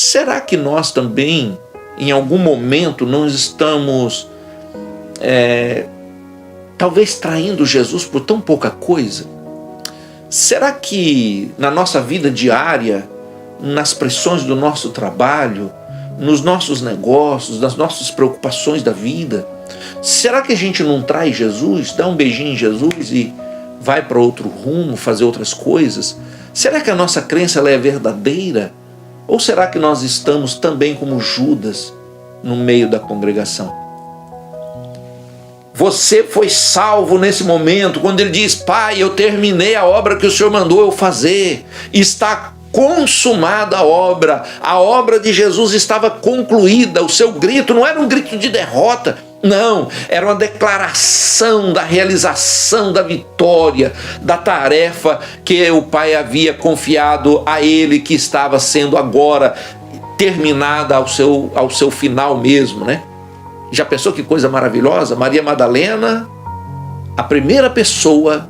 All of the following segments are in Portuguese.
será que nós também, em algum momento, não estamos talvez traindo Jesus por tão pouca coisa? Será que na nossa vida diária, nas pressões do nosso trabalho, nos nossos negócios, nas nossas preocupações da vida, será que a gente não trai Jesus, dá um beijinho em Jesus e vai para outro rumo, fazer outras coisas? Será que a nossa crença ela é verdadeira? Ou será que nós estamos também como Judas no meio da congregação? Você foi salvo nesse momento, quando ele diz: Pai, eu terminei a obra que o Senhor mandou eu fazer, está consumada a obra de Jesus estava concluída. O seu grito não era um grito de derrota, não, era uma declaração da realização da vitória, da tarefa que o Pai havia confiado a ele, que estava sendo agora terminada ao seu final mesmo, né? Já pensou que coisa maravilhosa? Maria Madalena, a primeira pessoa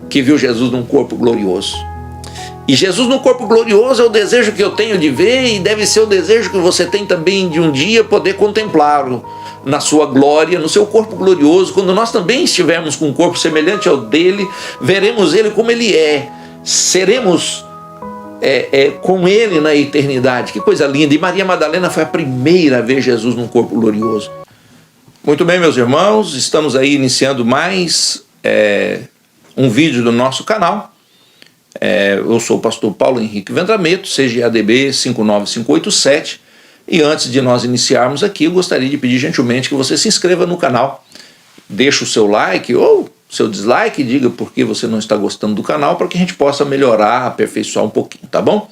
que viu Jesus num corpo glorioso. E Jesus no corpo glorioso é o desejo que eu tenho de ver, e deve ser o desejo que você tem também de um dia poder contemplá-lo na sua glória, no seu corpo glorioso. Quando nós também estivermos com um corpo semelhante ao dele, veremos ele como ele é, seremos com ele na eternidade. Que coisa linda! E Maria Madalena foi a primeira a ver Jesus num corpo glorioso. Muito bem, meus irmãos, estamos aí iniciando mais um vídeo do nosso canal. Eu sou o pastor Paulo Henrique Vendrameto, CGADB 59587, e antes de nós iniciarmos aqui, eu gostaria de pedir gentilmente que você se inscreva no canal, deixe o seu like ou seu dislike, diga por que você não está gostando do canal, para que a gente possa melhorar, aperfeiçoar um pouquinho, tá bom?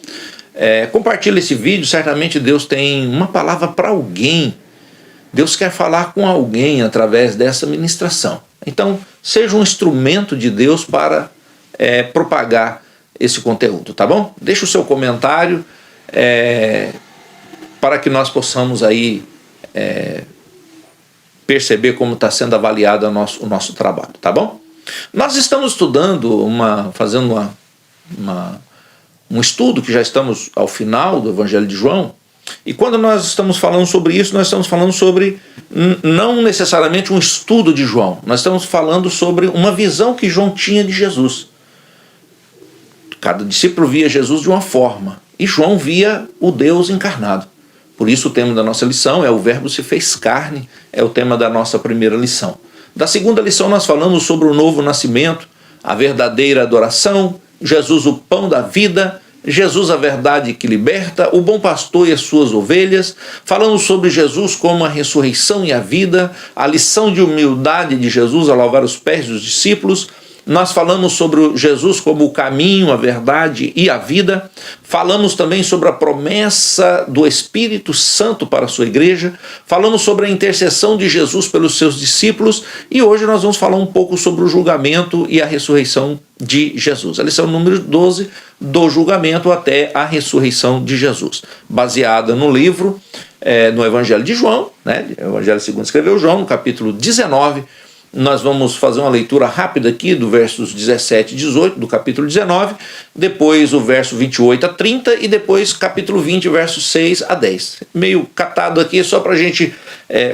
Compartilhe esse vídeo, certamente Deus tem uma palavra para alguém. Deus quer falar com alguém através dessa ministração. Então, seja um instrumento de Deus para propagar esse conteúdo, tá bom? Deixa o seu comentário para que nós possamos aí perceber como está sendo avaliado o nosso trabalho, tá bom? Nós estamos estudando, fazendo um estudo, que já estamos ao final do Evangelho de João. E quando nós estamos falando sobre isso, nós estamos falando sobre não necessariamente um estudo de João, nós estamos falando sobre uma visão que João tinha de Jesus. Cada discípulo via Jesus de uma forma, e João via o Deus encarnado. Por isso o tema da nossa lição é o Verbo se fez carne, é o tema da nossa primeira lição. Da segunda lição nós falamos sobre o novo nascimento, a verdadeira adoração, Jesus o pão da vida, Jesus a verdade que liberta, o bom pastor e as suas ovelhas. Falamos sobre Jesus como a ressurreição e a vida, a lição de humildade de Jesus ao lavar os pés dos discípulos. Nós falamos sobre Jesus como o caminho, a verdade e a vida. Falamos também sobre a promessa do Espírito Santo para a sua igreja. Falamos sobre a intercessão de Jesus pelos seus discípulos. E hoje nós vamos falar um pouco sobre o julgamento e a ressurreição de Jesus. A lição número 12, do julgamento até a ressurreição de Jesus. Baseada no livro, no Evangelho de João, né? O Evangelho segundo escreveu João, no capítulo 19. Nós vamos fazer uma leitura rápida aqui do versos 17 e 18 do capítulo 19, depois o verso 28 a 30 e depois capítulo 20, versos 6 a 10. Meio catado aqui só para a gente,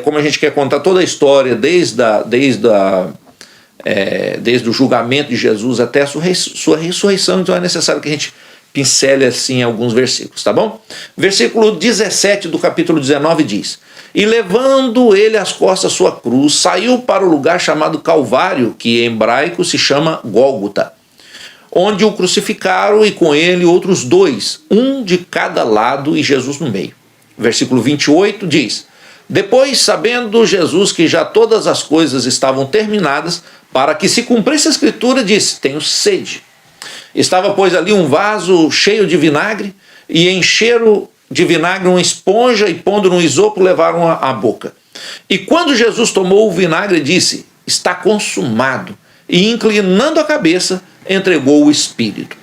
como a gente quer contar toda a história desde o julgamento de Jesus até a sua ressurreição, então é necessário que a gente pincele assim alguns versículos, tá bom? Versículo 17 do capítulo 19 diz: E levando ele às costas sua cruz, saiu para o lugar chamado Calvário, que em hebraico se chama Gólgota, onde o crucificaram e com ele outros dois, um de cada lado e Jesus no meio. Versículo 28 diz: Depois, sabendo Jesus que já todas as coisas estavam terminadas, para que se cumprisse a escritura, disse: Tenho sede. Estava, pois, ali um vaso cheio de vinagre, e encheram de vinagre uma esponja, e pondo no isopo, levaram à boca. E quando Jesus tomou o vinagre, disse: Está consumado. E inclinando a cabeça, entregou o Espírito.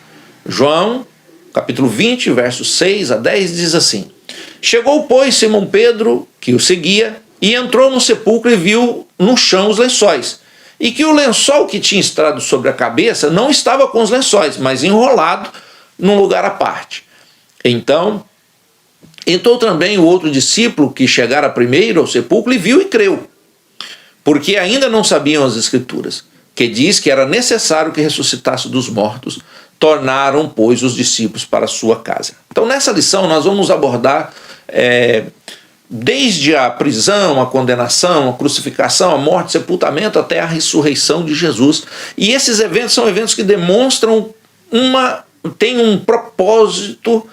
João, capítulo 20, versos 6 a 10, diz assim: Chegou, pois, Simão Pedro, que o seguia, e entrou no sepulcro e viu no chão os lençóis, e que o lençol que tinha estado sobre a cabeça não estava com os lençóis, mas enrolado num lugar à parte. Então Entrou também o outro discípulo que chegara primeiro ao sepulcro e viu e creu, porque ainda não sabiam as Escrituras, que diz que era necessário que ressuscitasse dos mortos. Tornaram, pois, os discípulos para a sua casa. Então, nessa lição, nós vamos abordar desde a prisão, a condenação, a crucificação, a morte, sepultamento, até a ressurreição de Jesus. E esses eventos são eventos que demonstram tem um propósito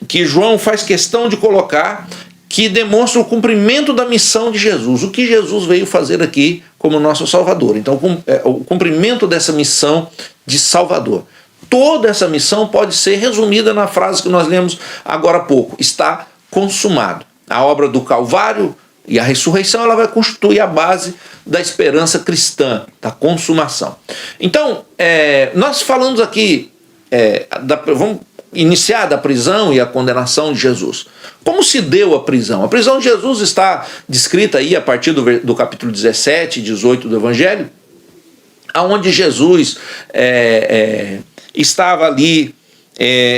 que João faz questão de colocar, que demonstra o cumprimento da missão de Jesus, o que Jesus veio fazer aqui como nosso Salvador. Então, o cumprimento dessa missão de Salvador. Toda essa missão pode ser resumida na frase que nós lemos agora há pouco: está consumado. A obra do Calvário e a ressurreição, ela vai constituir a base da esperança cristã, da consumação. Então, nós falamos aqui, vamos iniciar da prisão e a condenação de Jesus. Como se deu a prisão? A prisão de Jesus está descrita aí a partir do capítulo 17 e 18 do Evangelho, onde Jesus estava ali,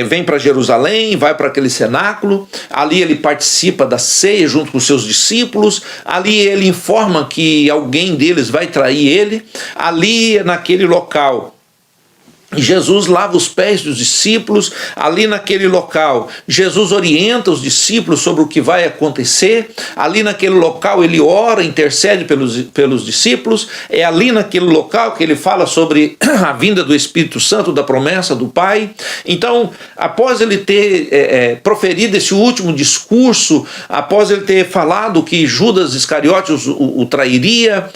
vem para Jerusalém, vai para aquele cenáculo, ali ele participa da ceia junto com os seus discípulos, ali ele informa que alguém deles vai trair ele, ali naquele local Jesus lava os pés dos discípulos, ali naquele local Jesus orienta os discípulos sobre o que vai acontecer, ali naquele local ele ora, intercede pelos discípulos, é ali naquele local que ele fala sobre a vinda do Espírito Santo, da promessa do Pai. Então, após ele ter proferido esse último discurso, após ele ter falado que Judas Iscariotes o trairia,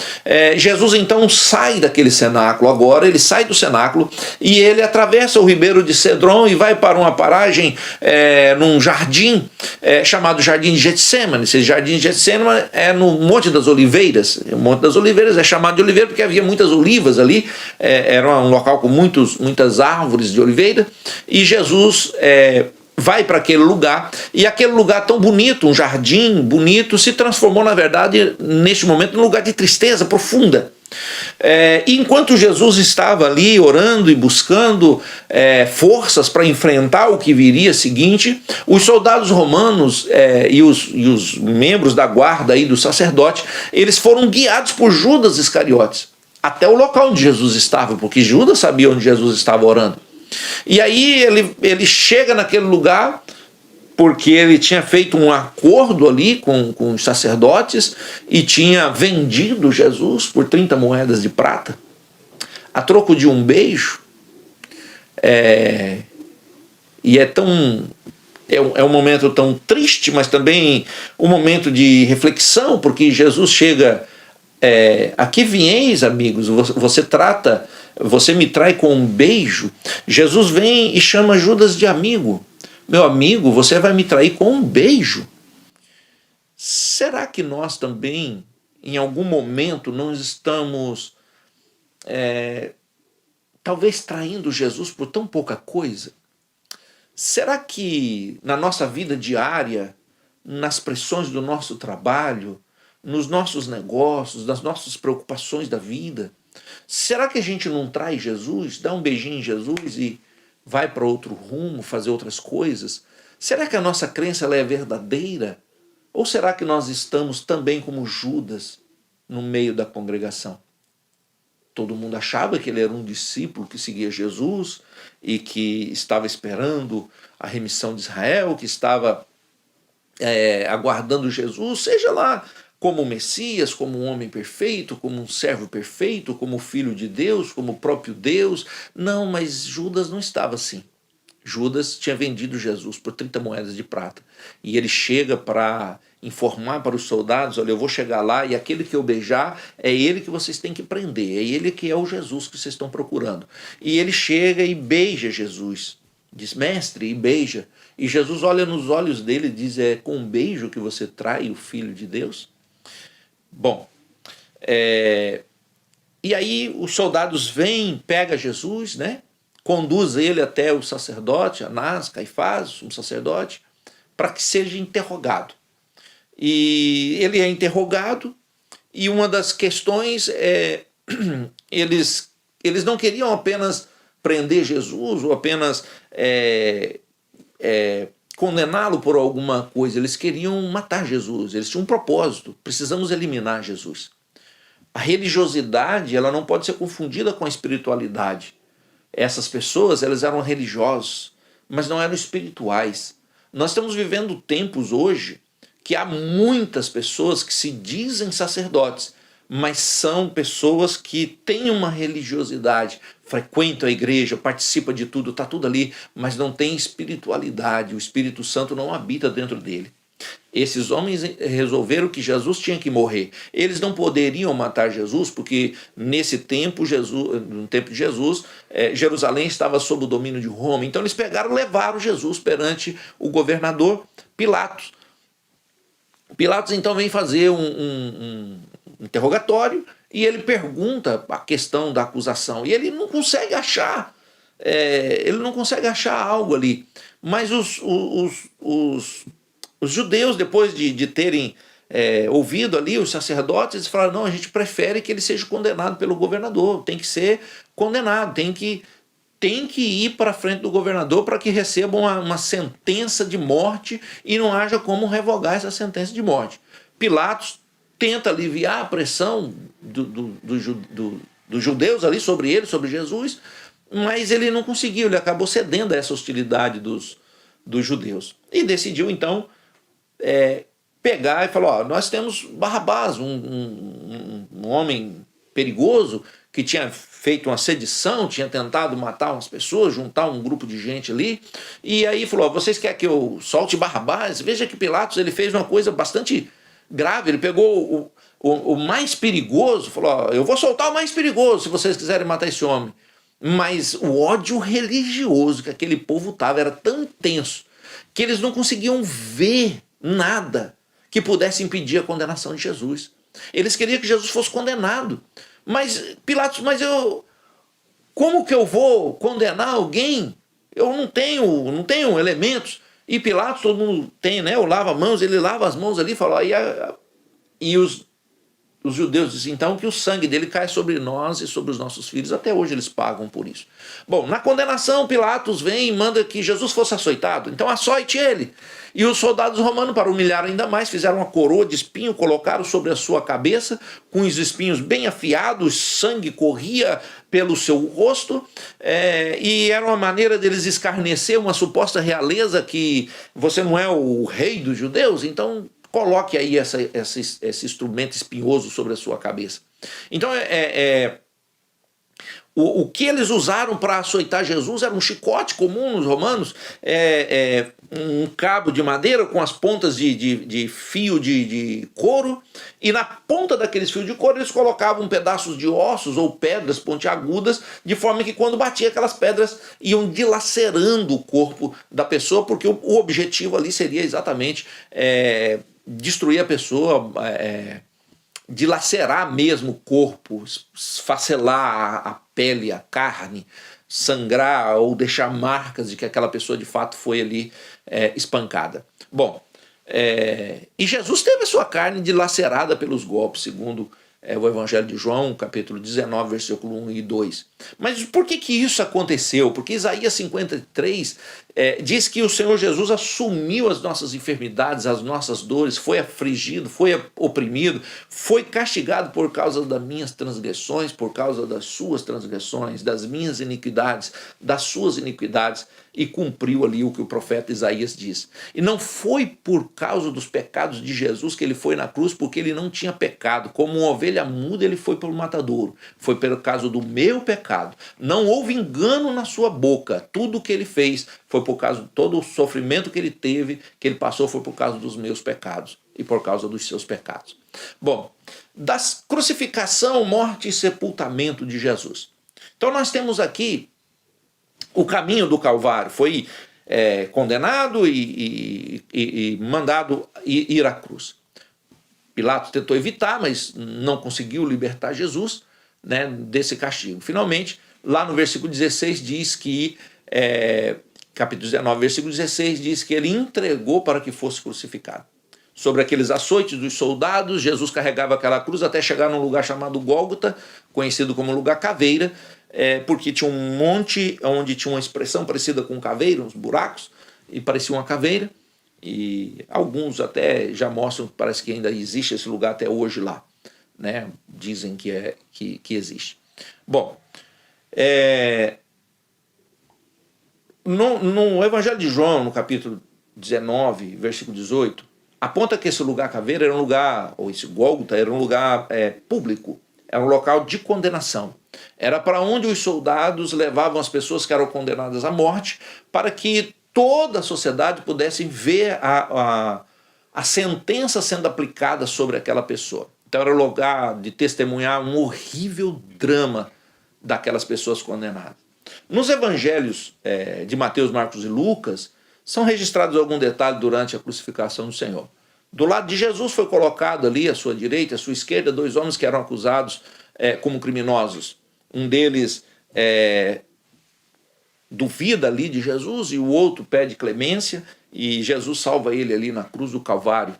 Jesus então sai daquele cenáculo. Agora ele sai do cenáculo e ele atravessa o ribeiro de Cedron e vai para uma paragem num jardim chamado Jardim de Getsêmani. Esse Jardim de Getsêmani é no Monte das Oliveiras. O Monte das Oliveiras é chamado de oliveira porque havia muitas olivas ali, era um local com muitas árvores de oliveira, e Jesus vai para aquele lugar, e aquele lugar tão bonito, um jardim bonito, se transformou, na verdade, neste momento, num lugar de tristeza profunda. E enquanto Jesus estava ali orando e buscando forças para enfrentar o que viria seguinte, os soldados romanos e os membros da guarda aí do sacerdote, eles foram guiados por Judas Iscariotes até o local onde Jesus estava, porque Judas sabia onde Jesus estava orando. E aí ele chega naquele lugar, porque ele tinha feito um acordo ali com os sacerdotes e tinha vendido Jesus por 30 moedas de prata, a troco de um beijo. E é um momento tão triste, mas também um momento de reflexão, porque Jesus chega, aqui vieis, amigos, você me trai com um beijo. Jesus vem e chama Judas de amigo. Meu amigo, você vai me trair com um beijo? Será que nós também, em algum momento, não estamos talvez traindo Jesus por tão pouca coisa? Será que na nossa vida diária, nas pressões do nosso trabalho, nos nossos negócios, nas nossas preocupações da vida, será que a gente não trai Jesus, dá um beijinho em Jesus e vai para outro rumo, fazer outras coisas? Será que a nossa crença ela é verdadeira? Ou será que nós estamos também como Judas no meio da congregação? Todo mundo achava que ele era um discípulo que seguia Jesus e que estava esperando a remissão de Israel, que estava aguardando Jesus, seja lá como Messias, como um homem perfeito, como um servo perfeito, como filho de Deus, como o próprio Deus. Não, mas Judas não estava assim. Judas tinha vendido Jesus por 30 moedas de prata. E ele chega para informar para os soldados: olha, eu vou chegar lá e aquele que eu beijar é ele que vocês têm que prender, é ele que é o Jesus que vocês estão procurando. E ele chega e beija Jesus. Diz: mestre, e beija. E Jesus olha nos olhos dele e diz: é com um beijo que você trai o Filho de Deus? Bom, e aí os soldados vêm, pegam Jesus, conduz ele até o sacerdote, Anás, Caifás, um sacerdote, para que seja interrogado. E ele é interrogado, e uma das questões eles não queriam apenas prender Jesus, ou apenas condená-lo por alguma coisa, eles queriam matar Jesus, eles tinham um propósito: precisamos eliminar Jesus. A religiosidade, ela não pode ser confundida com a espiritualidade. Essas pessoas, elas eram religiosos, mas não eram espirituais. Nós estamos vivendo tempos hoje que há muitas pessoas que se dizem sacerdotes, mas são pessoas que têm uma religiosidade, frequentam a igreja, participam de tudo, está tudo ali, mas não tem espiritualidade, o Espírito Santo não habita dentro dele. Esses homens resolveram que Jesus tinha que morrer. Eles não poderiam matar Jesus, porque nesse tempo, no tempo de Jesus, Jerusalém estava sob o domínio de Roma. Então eles pegaram e levaram Jesus perante o governador Pilatos. Pilatos então vem fazer um interrogatório e ele pergunta a questão da acusação. E ele não consegue achar, algo ali. Mas os judeus, depois de terem ouvido ali os sacerdotes, eles falaram: não, a gente prefere que ele seja condenado pelo governador, tem que ser condenado, tem que ir para frente do governador para que receba uma sentença de morte e não haja como revogar essa sentença de morte. Pilatos tenta aliviar a pressão dos judeus ali sobre ele, sobre Jesus, mas ele não conseguiu, ele acabou cedendo a essa hostilidade dos judeus. E decidiu então pegar e falar: nós temos Barrabás, um homem perigoso que tinha feito uma sedição, tinha tentado matar umas pessoas, juntar um grupo de gente ali, e aí falou: vocês querem que eu solte Barrabás? Veja que Pilatos, ele fez uma coisa bastante grave, ele pegou o mais perigoso, falou: eu vou soltar o mais perigoso se vocês quiserem matar esse homem. Mas o ódio religioso que aquele povo estava era tão intenso que eles não conseguiam ver nada que pudesse impedir a condenação de Jesus. Eles queriam que Jesus fosse condenado. Mas Pilatos, como que eu vou condenar alguém? Eu não tenho elementos. E Pilatos, todo mundo tem, né? Eu lavo as mãos, ele lava as mãos ali, fala, e os judeus dizem então que o sangue dele cai sobre nós e sobre os nossos filhos. Até hoje eles pagam por isso. Bom, na condenação, Pilatos vem e manda que Jesus fosse açoitado. Então açoite ele. E os soldados romanos, para humilhar ainda mais, fizeram uma coroa de espinho, colocaram sobre a sua cabeça, com os espinhos bem afiados, sangue corria pelo seu rosto, e era uma maneira deles escarnecer uma suposta realeza, que você não é o rei dos judeus, então coloque aí esse instrumento espinhoso sobre a sua cabeça. Então o que eles usaram para açoitar Jesus era um chicote comum nos romanos, um cabo de madeira com as pontas de fio de couro, e na ponta daqueles fios de couro eles colocavam pedaços de ossos ou pedras pontiagudas, de forma que quando batia aquelas pedras iam dilacerando o corpo da pessoa, porque o objetivo ali seria exatamente destruir a pessoa, dilacerar mesmo o corpo, esfacelar a pele, a carne, sangrar ou deixar marcas de que aquela pessoa de fato foi ali espancada. Bom, e Jesus teve a sua carne dilacerada pelos golpes, segundo o Evangelho de João, capítulo 19, versículo 1 e 2. Mas por que isso aconteceu? Porque Isaías 53 diz que o Senhor Jesus assumiu as nossas enfermidades, as nossas dores, foi afligido, foi oprimido, foi castigado por causa das minhas transgressões, por causa das suas transgressões, das minhas iniquidades, das suas iniquidades, e cumpriu ali o que o profeta Isaías diz. E não foi por causa dos pecados de Jesus que ele foi na cruz, porque ele não tinha pecado. Como uma ovelha muda, ele foi pelo matadouro. Foi pelo caso do meu pecado. Não houve engano na sua boca. Tudo o que ele fez foi por causa de todo o sofrimento que ele teve, que ele passou, foi por causa dos meus pecados e por causa dos seus pecados. Bom, da crucificação, morte e sepultamento de Jesus. Então nós temos aqui o caminho do Calvário. Foi condenado e mandado ir à cruz. Pilatos tentou evitar, mas não conseguiu libertar Jesus, né, desse castigo. Finalmente, lá no versículo 16 diz que, capítulo 19, versículo 16, diz que ele entregou para que fosse crucificado. Sobre aqueles açoites dos soldados, Jesus carregava aquela cruz até chegar num lugar chamado Gólgota, conhecido como lugar caveira, porque tinha um monte onde tinha uma expressão parecida com caveira, uns buracos, e parecia uma caveira, e alguns até já mostram que parece que ainda existe esse lugar até hoje lá, né? Dizem que existe. Bom, no Evangelho de João, no capítulo 19, versículo 18, aponta que esse lugar caveira era um lugar, ou esse Gólgota era um lugar público, era um local de condenação. Era para onde os soldados levavam as pessoas que eram condenadas à morte, para que toda a sociedade pudesse ver a sentença sendo aplicada sobre aquela pessoa. Então era o lugar de testemunhar um horrível drama daquelas pessoas condenadas. Nos evangelhos de Mateus, Marcos e Lucas, são registrados algum detalhe durante a crucificação do Senhor. Do lado de Jesus foi colocado ali, à sua direita, à sua esquerda, dois homens que eram acusados como criminosos. Um deles duvida ali de Jesus e o outro pede clemência e Jesus salva ele ali na cruz do Calvário.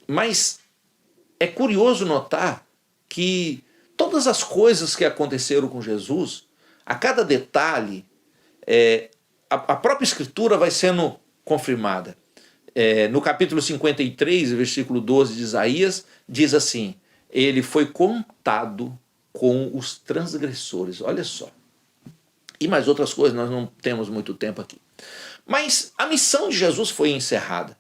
Mas é curioso notar que todas as coisas que aconteceram com Jesus, a cada detalhe, a própria Escritura vai sendo confirmada. No capítulo 53, versículo 12 de Isaías, diz assim: ele foi contado com os transgressores. Olha só. E mais outras coisas, nós não temos muito tempo aqui. Mas a missão de Jesus foi encerrada.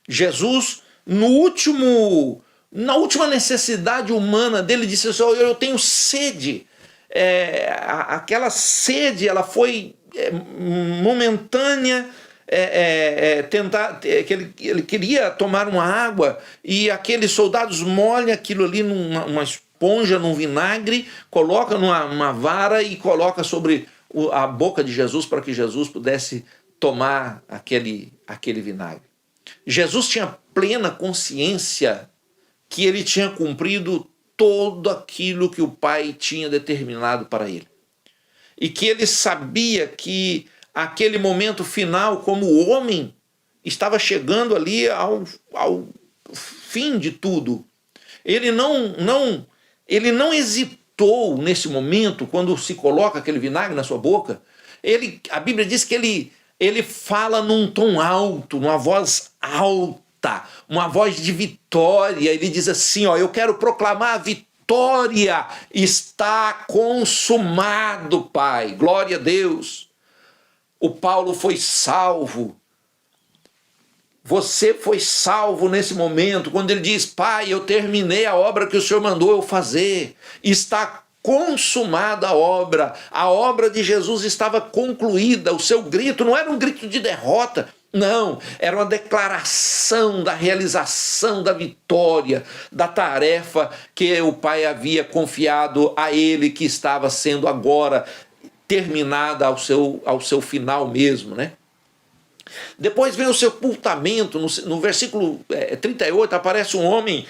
Jesus, na última necessidade humana dele, disse assim: eu tenho sede. Aquela sede, ela foi momentânea, ele queria tomar uma água e aqueles soldados molham aquilo ali numa esponja, num vinagre, coloca numa vara e coloca sobre a boca de Jesus para que Jesus pudesse tomar aquele vinagre. Jesus tinha plena consciência que ele tinha cumprido tudo aquilo que o Pai tinha determinado para ele. E que ele sabia que aquele momento final, como homem, estava chegando ali ao fim de tudo. Ele não hesitou nesse momento, quando se coloca aquele vinagre na sua boca. A Bíblia diz que ele fala num tom alto, numa voz alta, uma voz de vitória. Ele diz assim: eu quero proclamar a vitória, está consumado, Pai. Glória a Deus. O Paulo foi salvo. Você foi salvo nesse momento, quando ele diz: Pai, eu terminei a obra que o Senhor mandou eu fazer. Está consumada a obra de Jesus estava concluída. O seu grito não era um grito de derrota, não, era uma declaração da realização da vitória, da tarefa que o Pai havia confiado a ele, que estava sendo agora terminada ao seu final mesmo, né? Depois vem o sepultamento. No versículo 38 aparece um homem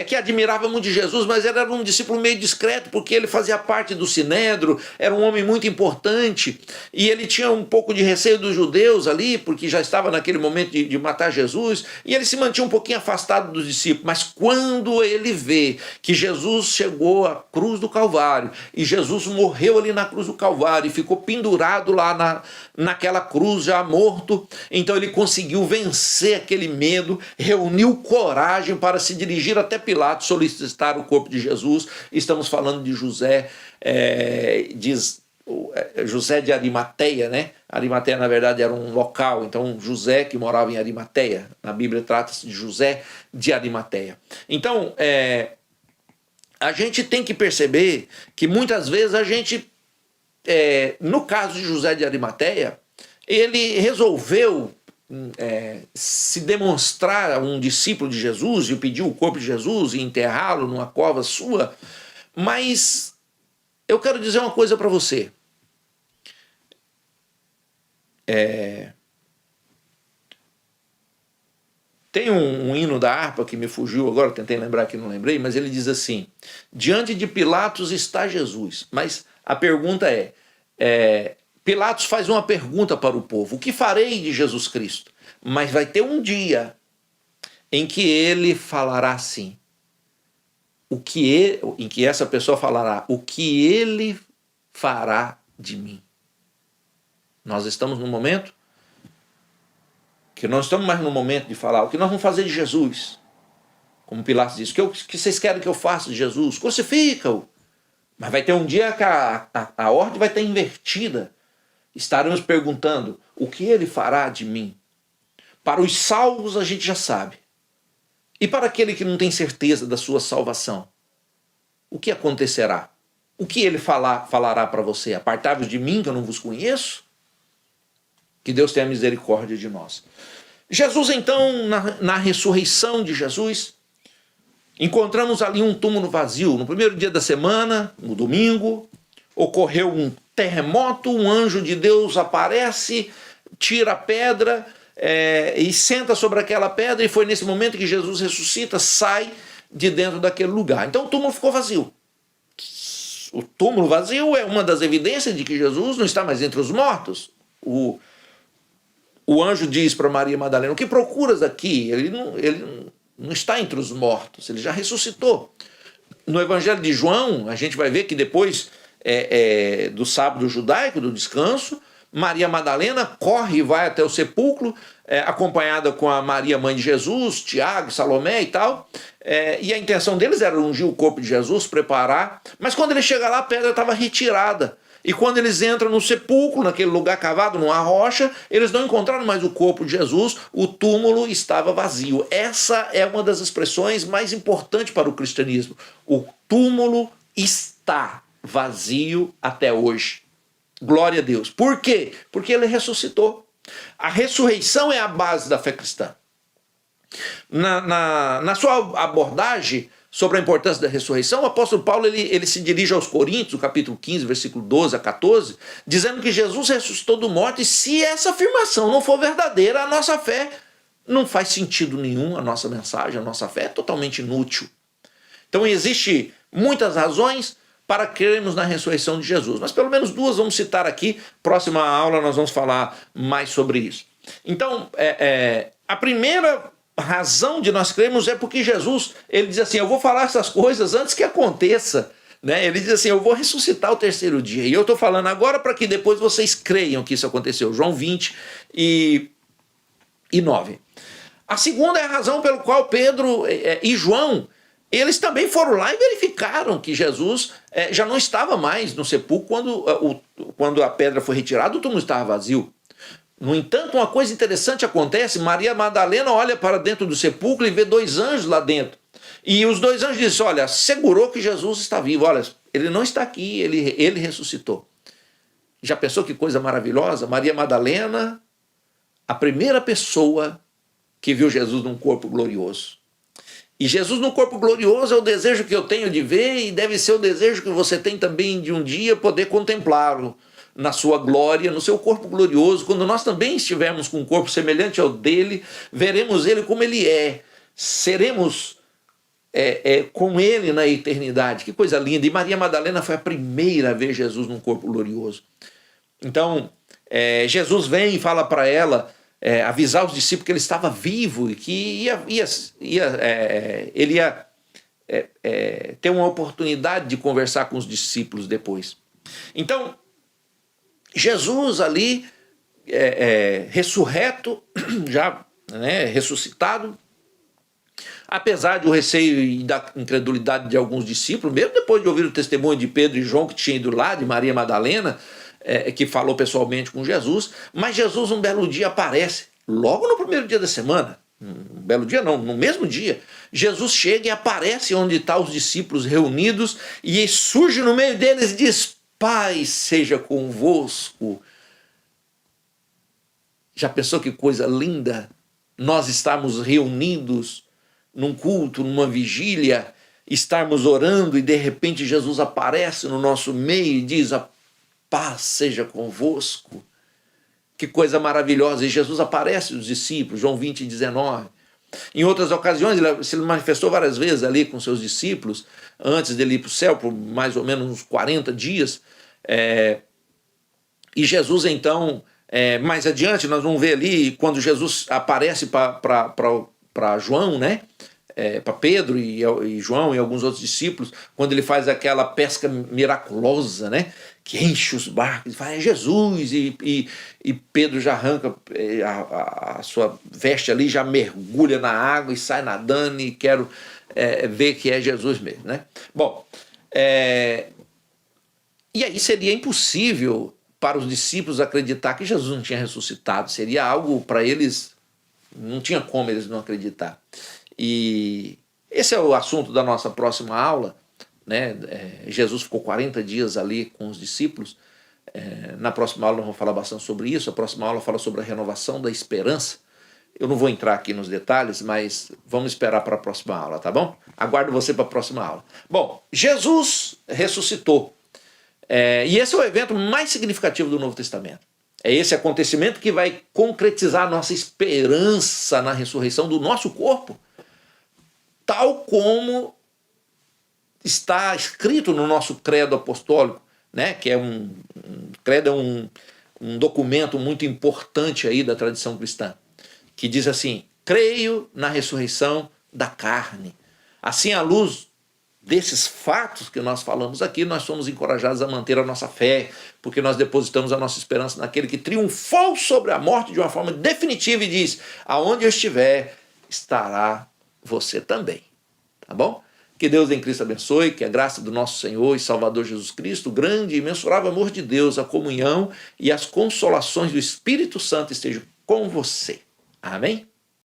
que admirava muito de Jesus, mas ele era um discípulo meio discreto, porque ele fazia parte do Sinédrio, era um homem muito importante, e ele tinha um pouco de receio dos judeus ali, porque já estava naquele momento de matar Jesus, e ele se mantinha um pouquinho afastado dos discípulos. Mas quando ele vê que Jesus chegou à cruz do Calvário, e Jesus morreu ali na cruz do Calvário, e ficou pendurado lá naquela cruz, já morto, então ele conseguiu vencer aquele medo, reuniu coragem para se dirigir até Pilatos, solicitar o corpo de Jesus. Estamos falando de José, José de Arimateia, né? Arimateia, na verdade, era um local, então José, que morava em Arimateia, na Bíblia trata-se de José de Arimateia. Então, a gente tem que perceber que muitas vezes a gente, no caso de José de Arimateia, ele resolveu se demonstrar um discípulo de Jesus e pediu o corpo de Jesus e enterrá-lo numa cova sua. Mas eu quero dizer uma coisa para você. Tem um hino da harpa que me fugiu agora, tentei lembrar que não lembrei, mas ele diz assim: diante de Pilatos está Jesus. Mas a pergunta Pilatos faz uma pergunta para o povo: o que farei de Jesus Cristo? Mas vai ter um dia em que ele falará assim, em que essa pessoa falará: o que ele fará de mim? Nós estamos no momento que nós estamos mais no momento de falar o que nós vamos fazer de Jesus. Como Pilatos disse, o que vocês querem que eu faça de Jesus? Crucifica-o. Mas vai ter um dia que a ordem vai estar invertida. Estaremos perguntando, o que ele fará de mim? Para os salvos a gente já sabe. E para aquele que não tem certeza da sua salvação, o que acontecerá? O que ele falará para você? Apartai-vos de mim, que eu não vos conheço? Que Deus tenha misericórdia de nós. Jesus, então, na ressurreição de Jesus, encontramos ali um túmulo vazio. No primeiro dia da semana, no domingo, ocorreu um terremoto, um anjo de Deus aparece, tira a pedra e senta sobre aquela pedra, e foi nesse momento que Jesus ressuscita, sai de dentro daquele lugar. Então o túmulo ficou vazio. O túmulo vazio é uma das evidências de que Jesus não está mais entre os mortos. O anjo diz para Maria Madalena, o que procuras aqui? Ele não está entre os mortos, ele já ressuscitou. No Evangelho de João, a gente vai ver que depois do sábado judaico, do descanso, Maria Madalena corre e vai até o sepulcro, acompanhada com a Maria, mãe de Jesus, Tiago, Salomé e tal, e a intenção deles era ungir o corpo de Jesus, preparar, mas quando ele chega lá, a pedra estava retirada. E quando eles entram no sepulcro, naquele lugar cavado, numa rocha, eles não encontraram mais o corpo de Jesus, o túmulo estava vazio. Essa é uma das expressões mais importantes para o cristianismo. O túmulo está vazio até hoje. Glória a Deus. Por quê? Porque ele ressuscitou. A ressurreição é a base da fé cristã. Na sua abordagem sobre a importância da ressurreição, o apóstolo Paulo ele se dirige aos Coríntios, no capítulo 15, versículo 12 a 14, dizendo que Jesus ressuscitou do morto, e se essa afirmação não for verdadeira, a nossa fé não faz sentido nenhum, a nossa mensagem, a nossa fé é totalmente inútil. Então existe muitas razões para crermos na ressurreição de Jesus, mas pelo menos duas vamos citar aqui. Próxima aula nós vamos falar mais sobre isso. Então, a primeira razão de nós crermos é porque Jesus, ele diz assim, eu vou falar essas coisas antes que aconteça, né? Ele diz assim, eu vou ressuscitar o terceiro dia, e eu estou falando agora para que depois vocês creiam que isso aconteceu. João 20 e 9. A segunda é a razão pelo qual Pedro e João, eles também foram lá e verificaram que Jesus já não estava mais no sepulcro quando a pedra foi retirada, o túmulo estava vazio. No entanto, uma coisa interessante acontece, Maria Madalena olha para dentro do sepulcro e vê dois anjos lá dentro. E os dois anjos dizem, olha, segurou que Jesus está vivo, olha, ele não está aqui, ele ressuscitou. Já pensou que coisa maravilhosa? Maria Madalena, a primeira pessoa que viu Jesus num corpo glorioso. E Jesus no corpo glorioso é o desejo que eu tenho de ver, e deve ser o desejo que você tem também de um dia poder contemplá-lo na sua glória, no seu corpo glorioso. Quando nós também estivermos com um corpo semelhante ao dele, veremos ele como ele é, seremos com ele na eternidade. Que coisa linda! E Maria Madalena foi a primeira a ver Jesus num corpo glorioso. Então, Jesus vem e fala para ela, avisar os discípulos que ele estava vivo e que ele ia ter uma oportunidade de conversar com os discípulos depois. Então, Jesus ali, ressurreto, já ressuscitado, apesar do receio e da incredulidade de alguns discípulos, mesmo depois de ouvir o testemunho de Pedro e João, que tinha ido lá, de Maria Madalena, que falou pessoalmente com Jesus, mas Jesus um belo dia aparece, logo no primeiro dia da semana, um belo dia não, no mesmo dia, Jesus chega e aparece onde estão os discípulos reunidos, e surge no meio deles e diz, paz seja convosco. Já pensou que coisa linda? Nós estarmos reunidos num culto, numa vigília, estarmos orando e de repente Jesus aparece no nosso meio e diz, a paz seja convosco. Que coisa maravilhosa. E Jesus aparece aos discípulos, João 20, 19. Em outras ocasiões, ele se manifestou várias vezes ali com seus discípulos, antes dele ir para o céu, por mais ou menos uns 40 dias. E Jesus, então, mais adiante, nós vamos ver ali, quando Jesus aparece para João, né? Para Pedro e João e alguns outros discípulos, quando ele faz aquela pesca miraculosa, né? Que enche os barcos, fala, é Jesus, e Pedro já arranca a sua veste ali, já mergulha na água e sai nadando e quero ver que é Jesus mesmo, né? Bom, e aí seria impossível para os discípulos acreditar que Jesus não tinha ressuscitado, seria algo para eles, não tinha como eles não acreditar. E esse é o assunto da nossa próxima aula, né? Jesus ficou 40 dias ali com os discípulos. Na próxima aula nós vamos falar bastante sobre isso. A próxima aula fala sobre a renovação da esperança. Eu não vou entrar aqui nos detalhes, mas vamos esperar para a próxima aula, tá bom? Aguardo você para a próxima aula. Bom, Jesus ressuscitou. E esse é o evento mais significativo do Novo Testamento. É esse acontecimento que vai concretizar a nossa esperança na ressurreição do nosso corpo, tal como está escrito no nosso credo apostólico, né? Que é credo é um documento muito importante aí da tradição cristã, que diz assim: creio na ressurreição da carne. Assim, à luz desses fatos que nós falamos aqui, nós somos encorajados a manter a nossa fé, porque nós depositamos a nossa esperança naquele que triunfou sobre a morte de uma forma definitiva e diz: aonde eu estiver, estará você também. Tá bom? Que Deus em Cristo abençoe, que a graça do nosso Senhor e Salvador Jesus Cristo, o grande e imensurável amor de Deus, a comunhão e as consolações do Espírito Santo estejam com você. Amém?